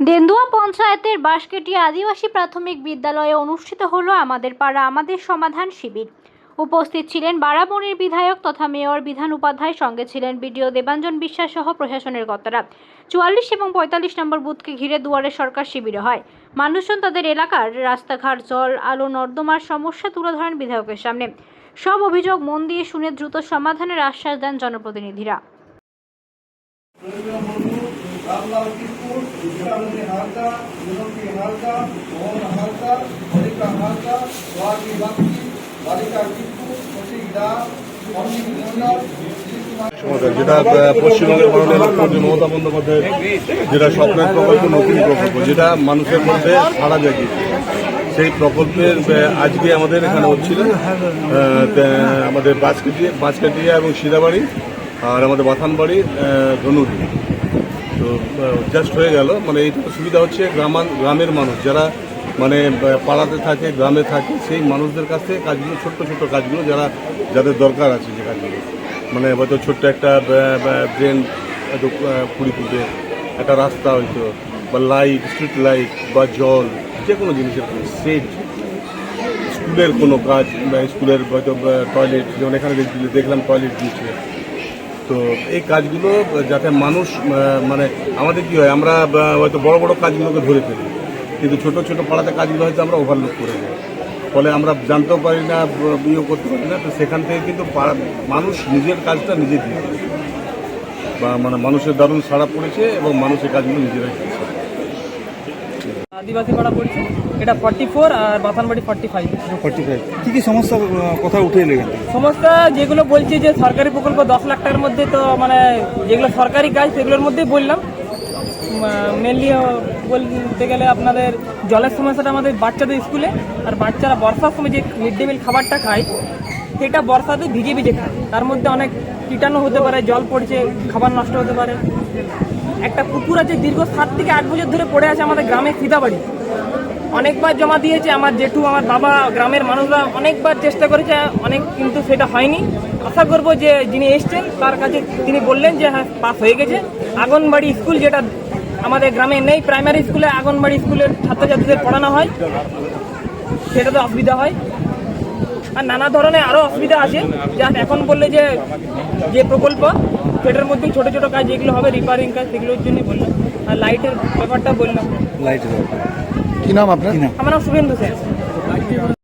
দেন্দুয়া পঞ্চায়েতের বাঁশকাটিয়া আদিবাসী প্রাথমিক বিদ্যালয়ে অনুষ্ঠিত হলো আমাদের পাড়া আমাদের সমাধান শিবির। উপস্থিত ছিলেন বারাবণীর বিধায়ক তথা মেয়র বিধান উপাধ্যায়, সঙ্গে ছিলেন বিডিও দেবাঞ্জন বিশ্বাস সহ প্রশাসনের কর্তারা। 44 এবং 45 নম্বর বুথকে ঘিরে দুয়ারে সরকার শিবির হয়। মানুষজন তাদের এলাকার রাস্তাঘাট, জল, আলো, নর্দমার সমস্যা তুলে ধরেন বিধায়কের সামনে। সব অভিযোগ মন দিয়ে শুনে দ্রুত সমাধানের আশ্বাস দেন জনপ্রতিনিধিরা। যেটা পশ্চিমবঙ্গের মাননীয় মুখ্যমন্ত্রী মমতা বন্দ্যোপাধ্যায়ের যেটা স্বপ্নের প্রকল্প, নতুন প্রকল্প যেটা মানুষের মধ্যে সাড়া জাগিয়েছে, সেই প্রকল্পের আজকে আমাদের এখানে হচ্ছিল আমাদের বাঁশকাটিয়া এবং সিরাবাড়ি আর আমাদের বাথানবাড়ি ধনুরি। তো জাস্ট হয়ে গেল। মানে এইটুকু সুবিধা হচ্ছে গ্রামের মানুষ যারা মানে পাড়াতে থাকে, গ্রামে থাকে, সেই মানুষদের কাছ থেকে কাজগুলো, ছোট্ট ছোট্ট কাজগুলো যাদের দরকার আছে, যে কাজগুলো মানে হয়তো ছোট্ট একটা ড্রেন হয়তো 20 ফুটে, একটা রাস্তা হয়তো, বা লাইট, স্ট্রিট লাইট বা জল, যে কোনো জিনিসের সেট, স্কুলের কোনো কাজ, স্কুলের হয়তো টয়লেট, যেমন এখানে দেখলাম টয়লেট দিচ্ছে। তো এই কাজগুলো যাতে মানুষ মানে আমাদের কী হয়, আমরা হয়তো বড় বড় কাজগুলোকে ধরে ফেলি, কিন্তু ছোট ছোট পাড়াতে কাজগুলো হয়তো আমরা ওভারলুক করে যাই, ফলে আমরা জানতেও পারি না, বিয়েও করতে পারি না। তো সেখান থেকে কিন্তু মানুষ নিজের কাজটা নিজে দিয়ে বা মানে মানুষের দারুণ সাড়া পড়েছে এবং মানুষ এই কাজগুলো নিজেরাই করছে। আদিবাসী পাড়া পড়ছে, এটা 44 আর বাথানবাড়ি 45। কি কি সমস্যা কথা উঠে এলে? সমস্যা যেগুলো বলছে যে সরকারি প্রকল্প 10 লাখ টাকার মধ্যে, তো মানে যেগুলো সরকারি কাজ সেগুলোর মধ্যেই বললাম। মেনলি বলতে গেলে আপনাদের জলের সমস্যাটা আমাদের বাচ্চাদের স্কুলে, আর বাচ্চারা বর্ষার সময় যে মিড ডে মিল খাবারটা খায়, সেটা বর্ষাতে ভিজে ভিজে খায়, তার মধ্যে অনেক কীটাণু হতে পারে, জল পড়ছে, খাবার নষ্ট হতে পারে। একটা পুকুর আছে দীর্ঘ 7 থেকে 8 বছর ধরে পড়ে আছে আমাদের গ্রামে সিদাবাড়ি, অনেকবার জমা দিয়েছে আমার জেঠু, আমার বাবা, গ্রামের মানুষরা অনেকবার চেষ্টা করেছে, কিন্তু সেটা হয়নি। আশা করবো যে যিনি এসছেন তার কাছে তিনি বললেন যে হ্যাঁ পাস হয়ে গেছে। আঙ্গনবাড়ি স্কুল যেটা আমাদের গ্রামে নেই, প্রাইমারি স্কুলে আঙ্গনবাড়ি স্কুলের ছাত্রছাত্রীদের পড়ানো হয়, সেটাতে অসুবিধা হয়। আর নানা ধরনের আরও অসুবিধা আছে, যা এখন বললে যে প্রকল্প সেটার মধ্যেই ছোটো ছোটো কাজ যেগুলো হবে, রিপেয়ারিং কাজ, সেগুলোর জন্যই বললাম। আর লাইটের ব্যাপারটা বললাম। কি নাম আপনার? আমার নাম শুভেন্দু স্যার।